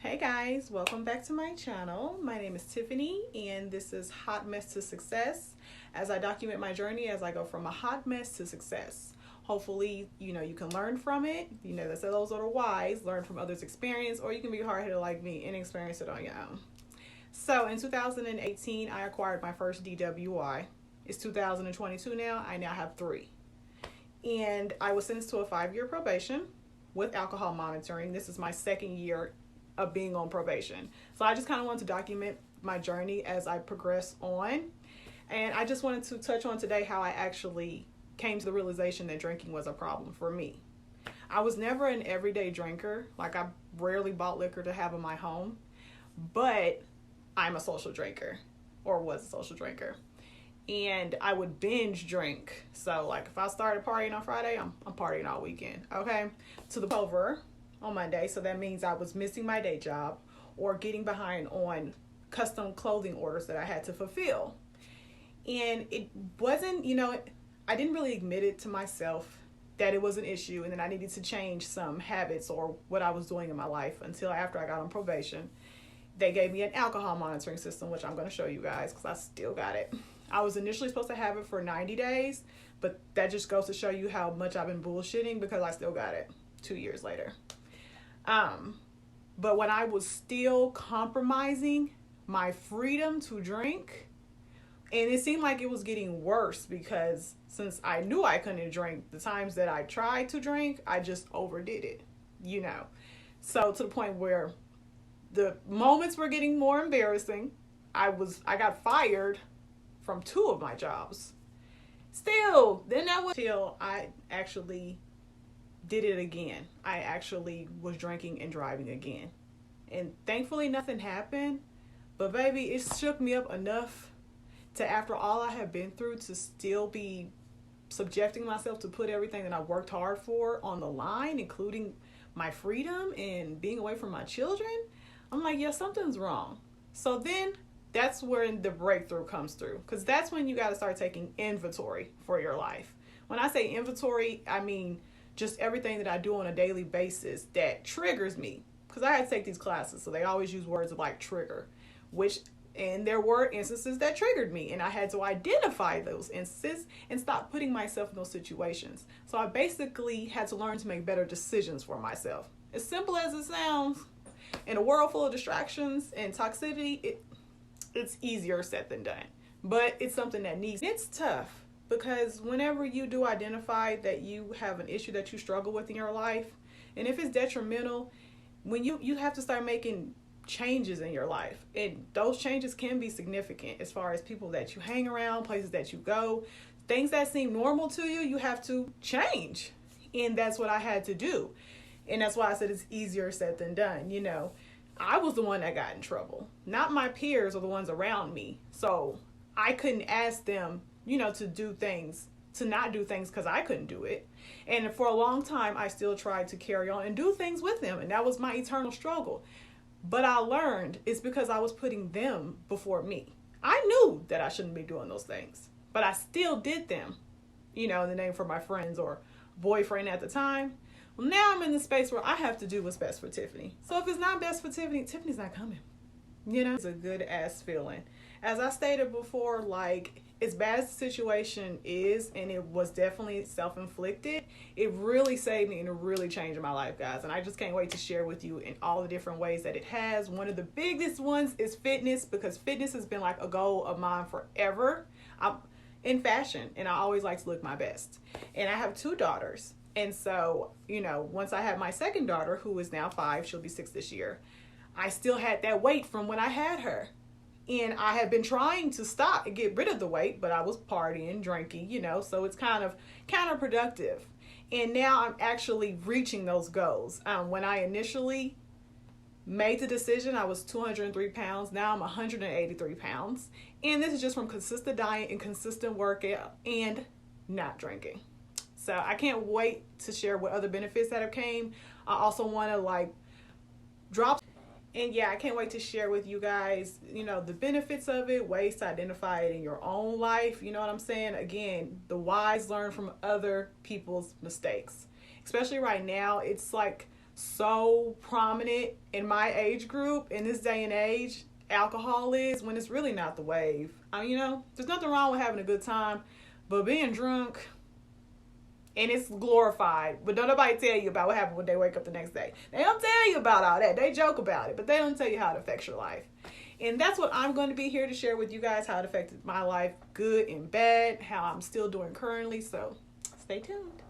Hey guys, welcome back to my channel. My name is Tiffany and this is Hot Mess to Success, as I document my journey as I go from a hot mess to success. Hopefully, you can learn from it. That's those are the wise, learn from others' experience, or you can be hard-headed like me and experience it on your own. So in 2018, I acquired my first DWI. It's 2022 now. I now have 3. And I was sentenced to a 5-year probation with alcohol monitoring. This is my second year of being on probation. So I just kind of wanted to document my journey as I progress on. And I just wanted to touch on today how I actually came to the realization that drinking was a problem for me. I was never an everyday drinker. Like, I rarely bought liquor to have in my home, but I'm a social drinker, or was a social drinker. And I would binge drink. So like if I started partying on Friday, I'm partying all weekend, okay? To the over on Monday. So that means I was missing my day job or getting behind on custom clothing orders that I had to fulfill. And it wasn't, I didn't really admit it to myself that it was an issue and then I needed to change some habits or what I was doing in my life until after I got on probation. They gave me an alcohol monitoring system, which I'm going to show you guys because I still got it. I was initially supposed to have it for 90 days, but that just goes to show you how much I've been bullshitting because I still got it 2 years later. But when I was still compromising my freedom to drink, and it seemed like it was getting worse because since I knew I couldn't drink, the times that I tried to drink, I just overdid it, So to the point where the moments were getting more embarrassing. I got fired from 2 of my jobs. Still, then that was till I actually did it again. I actually was drinking and driving again. And thankfully nothing happened. But baby, it shook me up enough to, after all I have been through, to still be subjecting myself to put everything that I worked hard for on the line, including my freedom and being away from my children. I'm like, yeah, something's wrong. So then that's where the breakthrough comes through, because that's when you got to start taking inventory for your life. When I say inventory, I mean just everything that I do on a daily basis that triggers me, because I had to take these classes, so they always use words like trigger, and there were instances that triggered me, and I had to identify those instances and stop putting myself in those situations. So I basically had to learn to make better decisions for myself. As simple as it sounds, in a world full of distractions and toxicity, it's easier said than done, but it's something that it's tough, because whenever you do identify that you have an issue that you struggle with in your life, and if it's detrimental, when you have to start making changes in your life, and those changes can be significant as far as people that you hang around, places that you go, things that seem normal to you, you have to change. And that's what I had to do. And that's why I said it's easier said than done. I was the one that got in trouble, not my peers or the ones around me. So I couldn't ask them, to not do things because I couldn't do it. And for a long time, I still tried to carry on and do things with them. And that was my eternal struggle. But I learned it's because I was putting them before me. I knew that I shouldn't be doing those things, but I still did them, in the name for my friends or boyfriend at the time. Well, now I'm in the space where I have to do what's best for Tiffany. So if it's not best for Tiffany, Tiffany's not coming. It's a good ass feeling. As I stated before, like, as bad as the situation is, and it was definitely self-inflicted, it really saved me and it really changed my life, guys. And I just can't wait to share with you in all the different ways that it has. One of the biggest ones is fitness, because fitness has been like a goal of mine forever. I'm in fashion and I always like to look my best. And I have 2 daughters. And so, once I had my second daughter, who is now 5, she'll be 6 this year, I still had that weight from when I had her. And I had been trying to stop and get rid of the weight, but I was partying, drinking, so it's kind of counterproductive. And now I'm actually reaching those goals. When I initially made the decision, I was 203 pounds. Now I'm 183 pounds. And this is just from consistent diet and consistent workout and not drinking. So I can't wait to share what other benefits that have came. I also want to drop. And yeah, I can't wait to share with you guys, the benefits of it, ways to identify it in your own life. You know what I'm saying? Again, the wise learn from other people's mistakes. Especially right now, it's like so prominent in my age group in this day and age, alcohol is, when it's really not the wave. I mean, there's nothing wrong with having a good time, but being drunk, and it's glorified, but don't nobody tell you about what happened when they wake up the next day. They don't tell you about all that. They joke about it, but they don't tell you how it affects your life. And that's what I'm going to be here to share with you guys, how it affected my life, good and bad, how I'm still doing currently. So stay tuned.